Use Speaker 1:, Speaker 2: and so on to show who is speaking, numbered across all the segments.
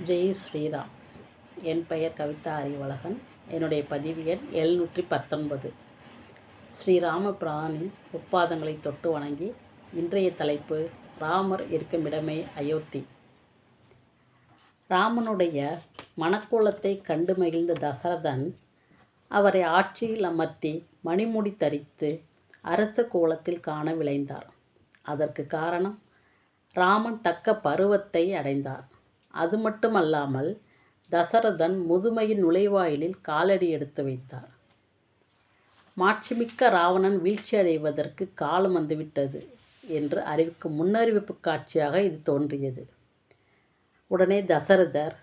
Speaker 1: ஜெய் ஸ்ரீராம். என் பெயர் கவிதா அறிவழகன். என்னுடைய பதிவு எண் 719. ஸ்ரீராம பிரானின் பொற்பாதங்களை தொட்டு வணங்கி இன்றைய தலைப்பு ராமர் இருக்குமிடமே அயோத்தி. ராமனுடைய மணக்கோலத்தை கண்டு மகிழ்ந்த தசரதன் அவரை ஆட்சியில் அமர்த்தி மணிமுடி தரித்து அரச கோலத்தில் காண விளைந்தார். அதற்கு காரணம் ராமன் தக்க பருவத்தை அடைந்தார். அது மட்டுமல்லாமல் தசரதன் முதுமையின் நுழைவாயிலில் காலடி எடுத்து வைத்தார். மாட்சிமிக்க ராவணன் வீழ்ச்சி அடைவதற்கு காலம் வந்துவிட்டது என்று அறிவிக்கும் முன்னறிவிப்பு காட்சியாக இது தோன்றியது. உடனே தசரதர்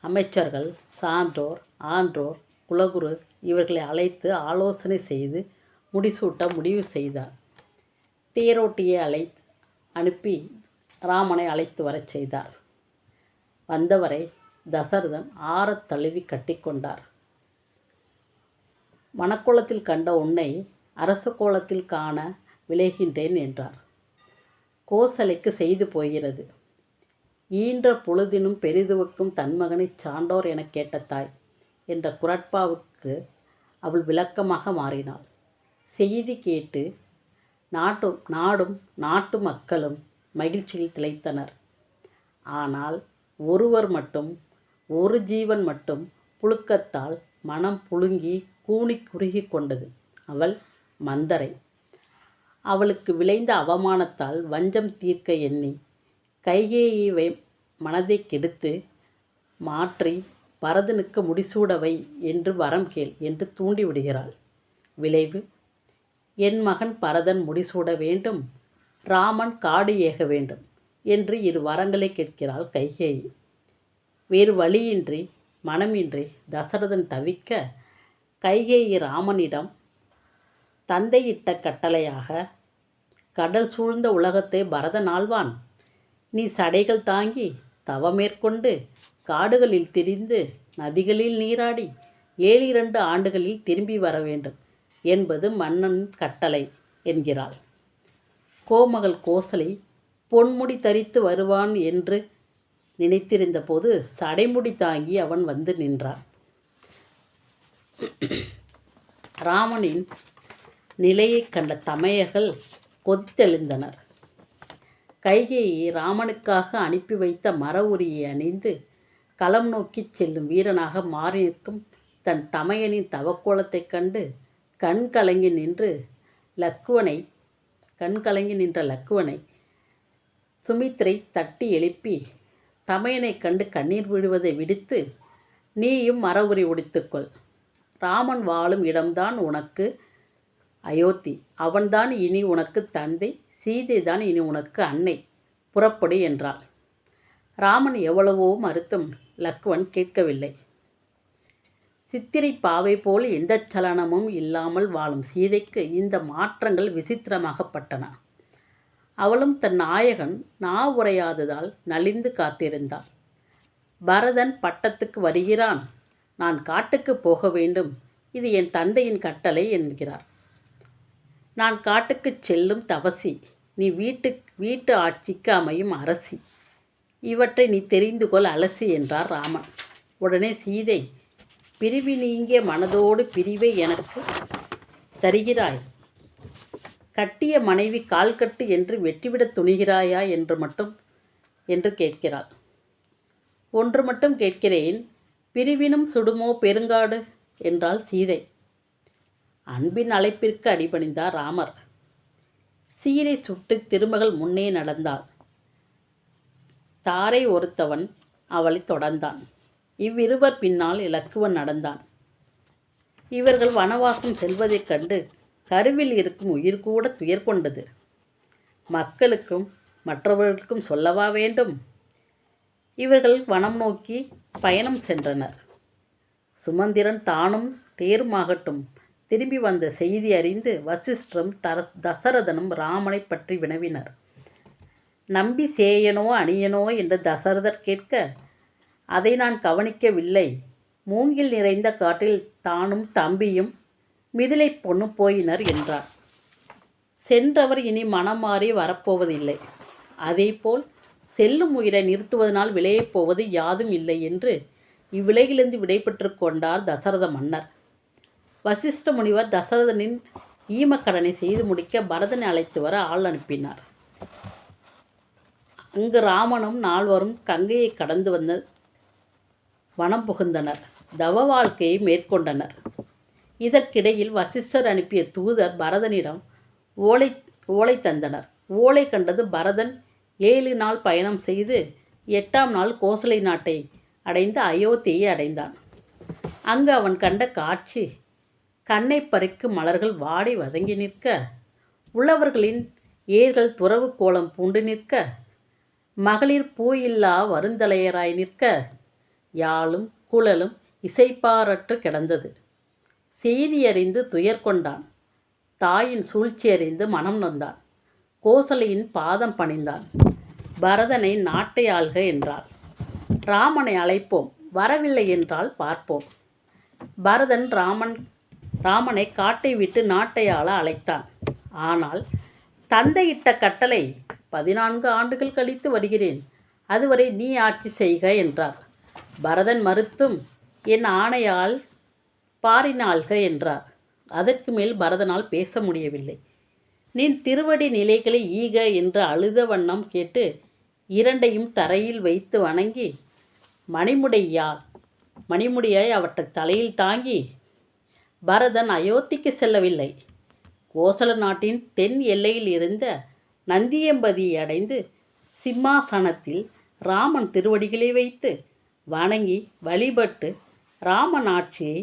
Speaker 1: அமைச்சர்கள், சான்றோர், ஆன்றோர், குலகுரு இவர்களை அழைத்து ஆலோசனை செய்து முடிசூட்ட முடிவு செய்தார். தேரோட்டியை அனுப்பி ராமனை அழைத்து வரச் செய்தார். வந்தவரை தசரதன் ஆறத் தழுவி கட்டிக்கொண்டார். மணக்கோலத்தில் கண்ட உன்னை அரச கோலத்தில் காண விளைகின்றேன் என்றார். கோசலைக்கு செய்து போகிறது. ஈன்ற பொழுதினும் பெரிதுவக்கும் தன்மகனைச் சான்றோர் எனக் கேட்ட தாய் என்ற குரட்பாவுக்கு அவள் விளக்கமாக மாறினாள். செய்தி கேட்டு நாடும் நாட்டு மக்களும் மகிழ்ச்சியில் திளைத்தனர். ஆனால் ஒரு ஜீவன் மட்டும் புழுக்கத்தால் மனம் புழுங்கி கூனி குறுகி கொண்டது. அவள் மந்தரை. அவளுக்கு விளைந்த அவமானத்தால் வஞ்சம் தீர்க்க எண்ணி கைகேயியை மனதை கெடுத்து மாற்றி பரதனுக்கு முடிசூடவை என்று வரம் கேள் என்று தூண்டிவிடுகிறாள். விளைவு, என் மகன் பரதன் முடிசூட வேண்டும், ராமன் காடு ஏக வேண்டும் என்று 2 வரங்களை கேட்கிறாள் கைகேயி. வேறு வழியின்றி மனமின்றி தசரதன் தவிக்க கைகேயி ராமனிடம் தந்தையிட்ட கட்டளையாக, கடல் சூழ்ந்த உலகத்தை பரதன் ஆள்வான், நீ சடைகள் தாங்கி தவமேற்கொண்டு காடுகளில் திரிந்து நதிகளில் நீராடி 7 ஆண்டுகளில் திரும்பி வர வேண்டும் என்பது மன்னன் கட்டளை என்கிறாள். கோமகள் கோசலை பொன்முடி தரித்து வருவான் என்று நினைத்திருந்த போது சடைமுடி தாங்கி அவன் வந்து நின்றான். ராமனின் நிலையை கண்ட தமையர்கள் கொதித்தெழுந்தனர். கைகேயி ராமனுக்காக அனுப்பி வைத்த மர உரியை அணிந்து களம் நோக்கி செல்லும் வீரனாக மாறி நிற்கும் தன் தமையனின் தவக்கோலத்தைக் கண்டு கண்கலங்கி நின்ற லக்குவனை சுமித்ரை தட்டி எழுப்பி தமையனை கண்டு கண்ணீர் விடுவதை விடுத்து, நீயும் மர உரி உடித்துக்கொள், ராமன் வாழும் இடம்தான் உனக்கு அயோத்தி, அவன்தான் இனி உனக்கு தந்தை, சீதைதான் இனி உனக்கு அன்னை, புறப்படு என்றாள். ராமன் எவ்வளவோ மறுத்தும் லக்குவன் கேட்கவில்லை. சித்திரை பாவை போல் எந்த சலனமும் இல்லாமல் வாழும் சீதைக்கு இந்த மாற்றங்கள் விசித்திரமாகப்பட்டன. அவளும் தன் நாயகன் உரையாததால் நலிந்து காத்திருந்தாள். பரதன் பட்டத்துக்கு வருகிறான், நான் காட்டுக்கு போக வேண்டும், இது என் தந்தையின் கட்டளை என்கிறார். நான் காட்டுக்கு செல்லும் தவசி, நீ வீட்டு ஆட்சிக்கு அமையும் அரசி, இவற்றை நீ தெரிந்து கொள் அலசி என்றார் ராமன். உடனே சீதை, பிரிவி நீங்கிய மனதோடு பிரிவை எனக்கு தருகிறாய், கட்டிய மனைவி கால்கட்டு என்று வெட்டிவிடத் துணிகிறாயா என்று கேட்கிறாள். ஒன்று மட்டும் கேட்கிறேன், பிரிவினும் சுடுமோ பெருங்காடு என்றாள் சீதை. அன்பின் அழைப்பிற்கு அடிபணிந்தார் ராமர். சீரை சுட்டு திருமகள் முன்னே நடந்தாள். தாரை ஒருத்தவன் அவளை தொடர்ந்தான். இவ்விருவர் பின்னால் இலக்குவன் நடந்தான். இவர்கள் வனவாசம் செல்வதைக் கண்டு கருவில் இருக்கும் உயிர் கூட துயர் கொண்டது. மக்களுக்கும் மற்றவர்களுக்கும் சொல்லவா வேண்டும்? இவர்கள் வனம் நோக்கி பயணம் சென்றனர். சுமந்திரன் தானும் தேருமாகட்டும் திரும்பி வந்த செய்தி அறிந்து வசிஷ்டரும் தசரதனும் ராமனை பற்றி வினவினர். நம்பி சேயனோ அணியனோ என்று தசரதர் கேட்க, அதை நான் கவனிக்கவில்லை, மூங்கில் நிறைந்த காட்டில் தானும் தம்பியும் மிதிலை பொண்ணு போயினர் என்றார். சென்றவர் இனி மனம் மாறி வரப்போவதில்லை. அதேபோல் செல்லும் உயிரை நிறுத்துவதனால் விளையப் போவது யாதும் இல்லை என்று இவ்வுலகிலிருந்து விடைபெற்று கொண்டார் தசரத மன்னர். வசிஷ்ட முனிவர் தசரதனின் ஈமக்கடனை செய்து முடிக்க பரதனை அழைத்து வர ஆள் அனுப்பினார். அங்கு ராமனும் நால்வரும் கங்கையை கடந்து வந்து வனம் புகுந்தனர். தவ வாழ்க்கையை மேற்கொண்டனர். இதற்கிடையில் வசிஷ்டர் அனுப்பிய தூதர் பரதனிடம் ஓலை தந்தனர். ஓலை கண்டது பரதன் 7 நாள் பயணம் செய்து 8ஆம் நாள் கோசலை நாட்டை அடைந்து அயோத்தியை அடைந்தான். அங்கு அவன் கண்ட காட்சி கண்ணை பறிக்கும் மலர்கள் வாடி வதங்கி நிற்க, உழவர்களின் ஏர்கள் துறவு கோலம் பூண்டு நிற்க, மகளிர் பூ இல்லா வருந்தலையராய் நிற்க, யாழும் குழலும் இசைப்பாரற்று கிடந்தது. செய்தி அறிந்து துயர் கொண்டான். தாயின் சூழ்ச்சி அறிந்து மனம் நொந்தான். கோசலையின் பாதம் பணிந்தான். பரதனை நாட்டை ஆள்க என்றாள். ராமனை அழைப்போம், வரவில்லை என்றால் பார்ப்போம். பரதன் ராமனை காட்டை விட்டு நாட்டை ஆள அழைத்தான். ஆனால் தந்தையிட்ட கட்டளை 14 ஆண்டுகள் கழித்து வருகிறேன், அதுவரை நீ ஆட்சி செய்க என்றார். பரதன் மறுத்தும் என் ஆணையால் பாரினாள்க என்றார். அதற்கு மேல் பரதனால் பேச முடியவில்லை. நின் திருவடி நிலைகளை ஈக என்று அழுத வண்ணம் கேட்டு 2ஐயும் தரையில் வைத்து வணங்கி மணிமுடியாய் அவற்றை தலையில் தாங்கி பரதன் அயோத்திக்கு செல்லவில்லை. கோசல நாட்டின் தென் எல்லையில் இருந்த நந்தியம்பதியை அடைந்து சிம்மாசனத்தில் ராமன் திருவடிகளை வைத்து வணங்கி வழிபட்டு ராமன் ஆட்சியை